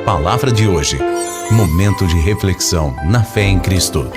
Palavra de hoje. Momento de reflexão na fé em Cristo.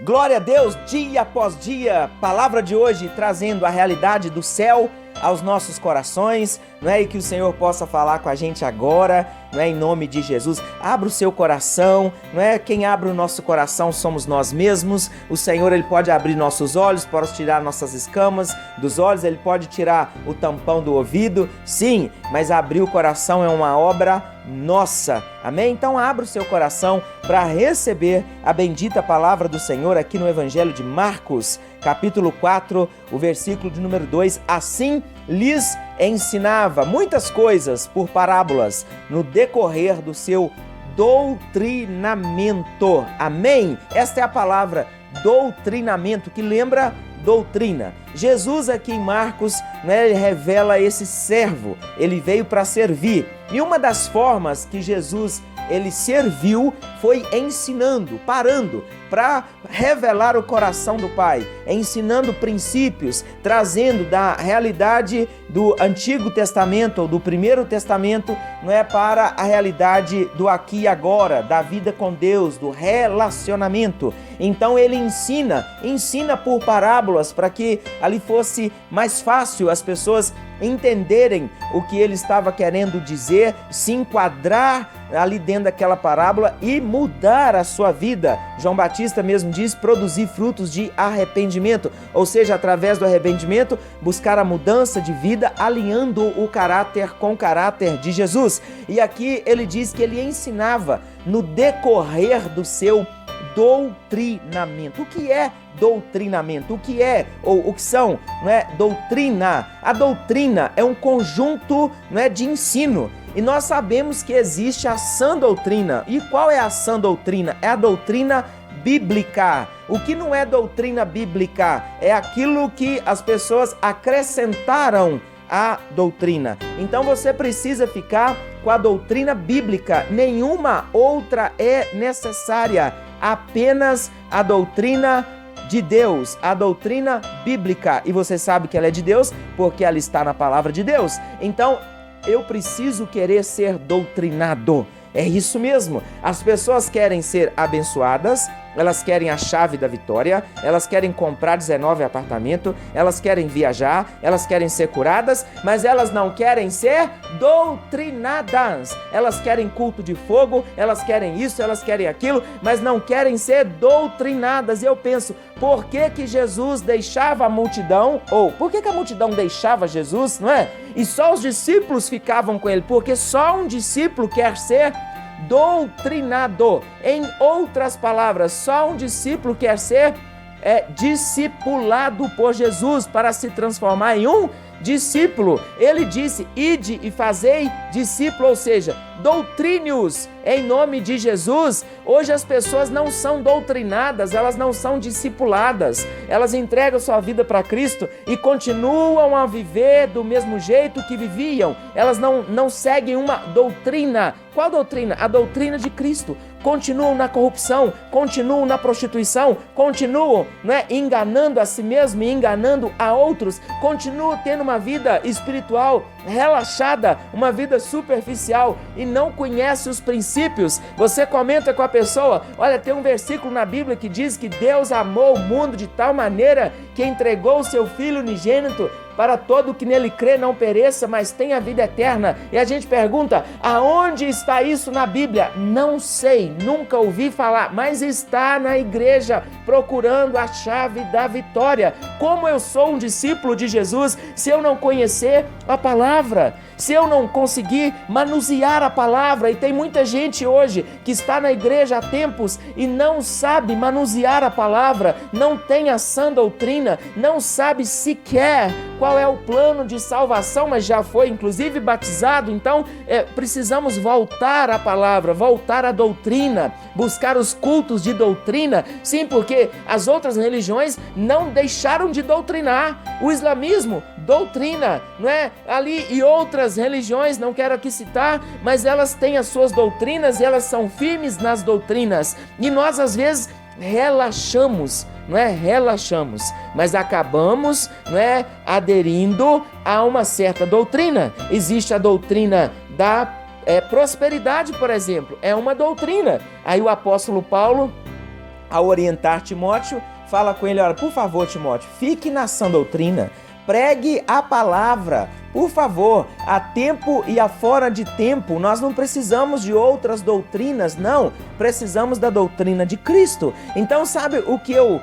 Glória a Deus, dia após dia, palavra de hoje trazendo a realidade do céu aos nossos corações, não é? E que o Senhor possa falar com a gente agora, não é? Em nome de Jesus. Abra o seu coração, não é? Quem abre o nosso coração somos nós mesmos. O Senhor, Ele pode abrir nossos olhos, pode tirar nossas escamas dos olhos, Ele pode tirar o tampão do ouvido, sim, mas abrir o coração é uma obra nossa, amém? Então abra o seu coração para receber a bendita palavra do Senhor aqui no Evangelho de Marcos, capítulo 4, o versículo de número 2. Assim lhes ensinava muitas coisas por parábolas no decorrer do seu doutrinamento, amém? Esta é a palavra doutrinamento, que lembra doutrina. Jesus aqui em Marcos, né, ele revela esse servo, ele veio para servir. E uma das formas que Jesus ele serviu foi ensinando, parando para revelar o coração do Pai, ensinando princípios, trazendo da realidade do Antigo Testamento ou do Primeiro Testamento, não é, para a realidade do aqui e agora, da vida com Deus, do relacionamento. Então ele ensina por parábolas para que ali fosse mais fácil as pessoas entenderem o que ele estava querendo dizer, se enquadrar ali dentro daquela parábola e mudar a sua vida. João Batista mesmo diz: produzir frutos de arrependimento, ou seja, através do arrependimento, buscar a mudança de vida, alinhando o caráter com o caráter de Jesus. E aqui ele diz que ele ensinava no decorrer do seu doutrinamento. O que é doutrinamento? O que é, ou o que são, não é, doutrina? A doutrina é um conjunto, não é, de ensino. E nós sabemos que existe a sã doutrina. E qual é a sã doutrina? É a doutrina bíblica. O que não é doutrina bíblica é aquilo que as pessoas acrescentaram à doutrina. Então você precisa ficar com a doutrina bíblica. Nenhuma outra é necessária. Apenas a doutrina de Deus, a doutrina bíblica. E você sabe que ela é de Deus porque ela está na palavra de Deus. Então, eu preciso querer ser doutrinado. É isso mesmo. As pessoas querem ser abençoadas, elas querem a chave da vitória, elas querem comprar 19 apartamentos, elas querem viajar, elas querem ser curadas, mas elas não querem ser doutrinadas. Elas querem culto de fogo, elas querem isso, elas querem aquilo, mas não querem ser doutrinadas. E eu penso, por que Jesus deixava a multidão? Ou por que a multidão deixava Jesus, não é? E só os discípulos ficavam com ele, porque só um discípulo quer ser doutrinado. Em outras palavras, só um discípulo quer ser discipulado por Jesus para se transformar em um discípulo. Ele disse: ide e fazei discípulo, ou seja, doutrine-os em nome de Jesus. Hoje as pessoas não são doutrinadas, elas não são discipuladas, elas entregam sua vida para Cristo e continuam a viver do mesmo jeito que viviam. Elas não seguem uma doutrina. Qual doutrina? A doutrina de Cristo. Continuam na corrupção, continuam na prostituição, continuam, não é, enganando a si mesmo e enganando a outros, continuam tendo uma vida espiritual relaxada, uma vida superficial e não conhece os princípios. Você comenta com a pessoa: olha, tem um versículo na Bíblia que diz que Deus amou o mundo de tal maneira que entregou o seu Filho unigênito para todo que nele crê não pereça, mas tenha vida eterna. E a gente pergunta: aonde está isso na Bíblia? Não sei, nunca ouvi falar, mas está na igreja, procurando a chave da vitória. Como eu sou um discípulo de Jesus se eu não conhecer a palavra? Se eu não conseguir manusear a palavra? E tem muita gente hoje que está na igreja há tempos e não sabe manusear a palavra, não tem a sã doutrina, não sabe sequer qual é o plano de salvação, mas já foi inclusive batizado. Então precisamos voltar à palavra, voltar à doutrina, buscar os cultos de doutrina. Sim, porque as outras religiões não deixaram de doutrinar. O islamismo doutrina, não é? Ali, e outras religiões, não quero aqui citar, mas elas têm as suas doutrinas e elas são firmes nas doutrinas. E nós às vezes relaxamos não é, relaxamos, mas acabamos, não é, aderindo a uma certa doutrina. Existe a doutrina da prosperidade, por exemplo, é uma doutrina. Aí o apóstolo Paulo, ao orientar Timóteo, fala com ele: olha, por favor, Timóteo, fique na sã doutrina, pregue a palavra, por favor, a tempo e a fora de tempo. Nós não precisamos de outras doutrinas, não, precisamos da doutrina de Cristo. Então, sabe o que eu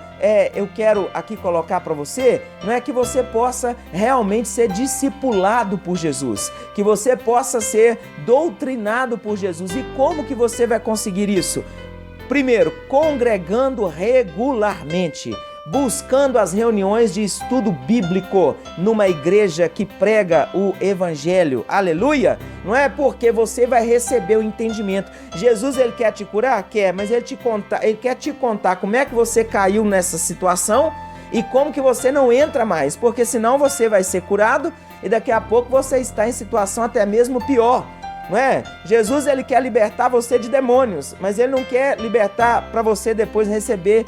quero aqui colocar para você? Não é que você possa realmente ser discipulado por Jesus, que você possa ser doutrinado por Jesus. E como que você vai conseguir isso? Primeiro, congregando regularmente, buscando as reuniões de estudo bíblico numa igreja que prega o evangelho. Aleluia! Não é porque você vai receber o entendimento. Jesus, ele quer te curar? Quer, mas ele quer te contar como é que você caiu nessa situação e como que você não entra mais, porque senão você vai ser curado e daqui a pouco você está em situação até mesmo pior. Não é? Jesus, ele quer libertar você de demônios, mas ele não quer libertar para você depois receber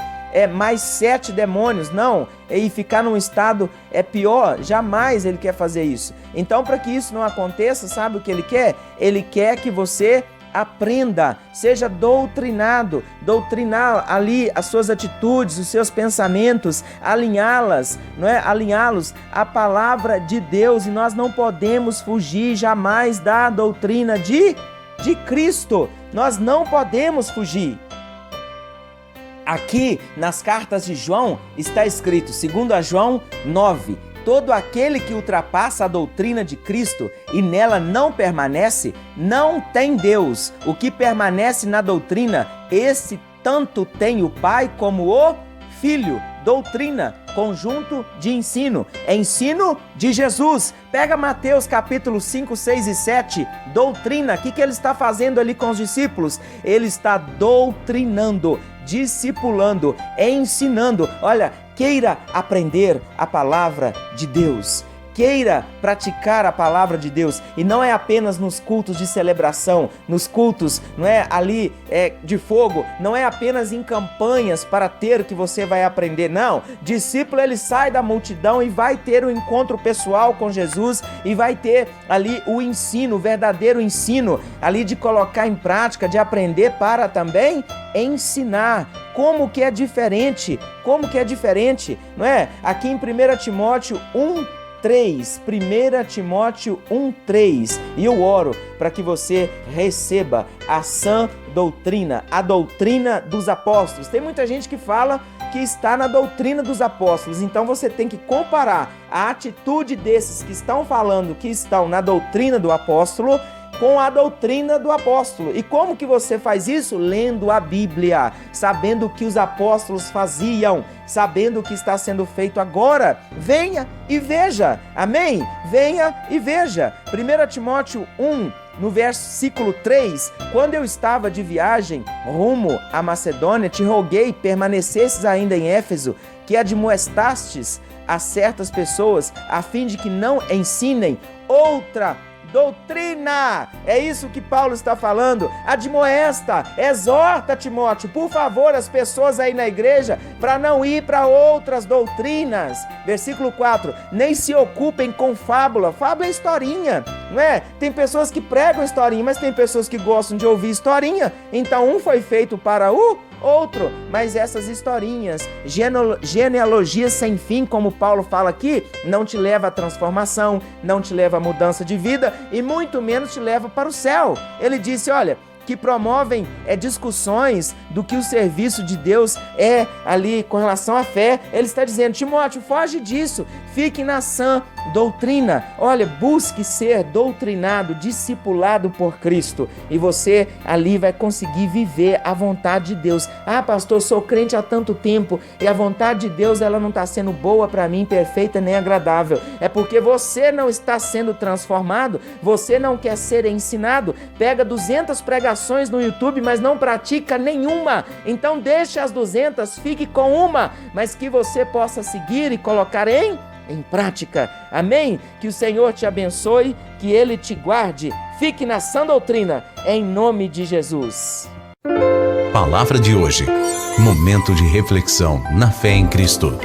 mais 7 demônios, não, e ficar num estado pior. Jamais ele quer fazer isso. Então, para que isso não aconteça, sabe o que ele quer? Ele quer que você aprenda, seja doutrinado, doutrinar ali as suas atitudes, os seus pensamentos, alinhá-las, não é? Alinhá-los à palavra de Deus, e nós não podemos fugir jamais da doutrina de Cristo. Nós não podemos fugir. Aqui nas cartas de João está escrito, segundo a João 9, todo aquele que ultrapassa a doutrina de Cristo e nela não permanece, não tem Deus. O que permanece na doutrina, esse tanto tem o Pai como o Filho. Doutrina, conjunto de ensino, ensino de Jesus. Pega Mateus capítulo 5, 6 e 7, doutrina. O que ele está fazendo ali com os discípulos? Ele está doutrinando, discipulando, ensinando. Olha, queira aprender a palavra de Deus. Queira praticar a palavra de Deus, e não é apenas nos cultos de celebração, nos cultos, não é ali de fogo, não é apenas em campanhas para ter o que você vai aprender, não. Discípulo, ele sai da multidão e vai ter um encontro pessoal com Jesus e vai ter ali o ensino, o verdadeiro ensino ali de colocar em prática, de aprender para também ensinar. Como que é diferente, não é? Aqui em 1 Timóteo 1:3, 1 Timóteo 1:3, e eu oro para que você receba a sã doutrina, a doutrina dos apóstolos. Tem muita gente que fala que está na doutrina dos apóstolos, então você tem que comparar a atitude desses que estão falando que estão na doutrina do apóstolo com a doutrina do apóstolo. E como que você faz isso? Lendo a Bíblia, sabendo o que os apóstolos faziam, sabendo o que está sendo feito agora. Venha e veja, amém? Venha e veja. 1 Timóteo 1, no versículo 3, quando eu estava de viagem rumo à Macedônia, te roguei permanecesses ainda em Éfeso, que admoestastes a certas pessoas, a fim de que não ensinem outra doutrina. É isso que Paulo está falando. Admoesta, exorta Timóteo, por favor, as pessoas aí na igreja, para não ir para outras doutrinas. Versículo 4, nem se ocupem com fábula. Fábula é historinha, não é? Tem pessoas que pregam historinha, mas tem pessoas que gostam de ouvir historinha. Então um foi feito para o outro, mas essas historinhas, genealogias sem fim, como Paulo fala aqui, não te leva à transformação, não te leva à mudança de vida e muito menos te leva para o céu. Ele disse, olha, que promovem discussões do que o serviço de Deus é ali com relação à fé. Ele está dizendo, Timóteo, foge disso, fique na sã doutrina. Olha, busque ser doutrinado, discipulado por Cristo, e você ali vai conseguir viver a vontade de Deus. Ah, pastor, sou crente há tanto tempo e a vontade de Deus ela não está sendo boa para mim, perfeita nem agradável. É porque você não está sendo transformado, você não quer ser ensinado. Pega 200 pregações no YouTube, mas não pratica nenhuma. Então deixe as 200, fique com uma, mas que você possa seguir e colocar em prática. Amém? Que o Senhor te abençoe, que Ele te guarde. Fique na sã doutrina, em nome de Jesus. Palavra de hoje. Momento de reflexão na fé em Cristo.